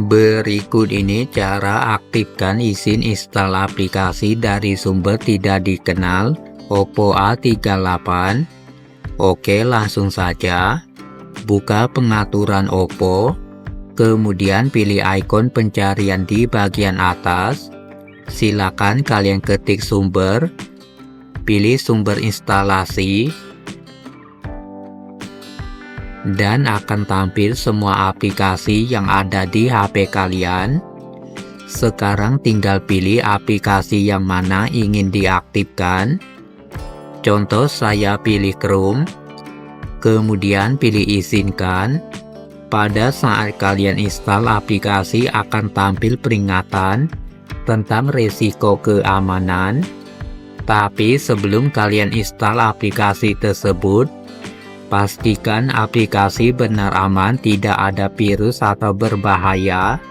Berikut ini cara aktifkan izin install aplikasi dari sumber tidak dikenal Oppo A38. Oke, langsung saja. Buka pengaturan Oppo, kemudian pilih ikon pencarian di bagian atas. Silakan kalian ketik sumber, pilih sumber instalasi, dan akan tampil semua aplikasi yang ada di HP kalian. Sekarang tinggal pilih aplikasi yang mana ingin diaktifkan. Contoh saya pilih Chrome, kemudian pilih izinkan. Pada saat kalian install aplikasi akan tampil peringatan tentang risiko keamanan. Tapi sebelum kalian install aplikasi tersebut, pastikan aplikasi benar aman, tidak ada virus atau berbahaya.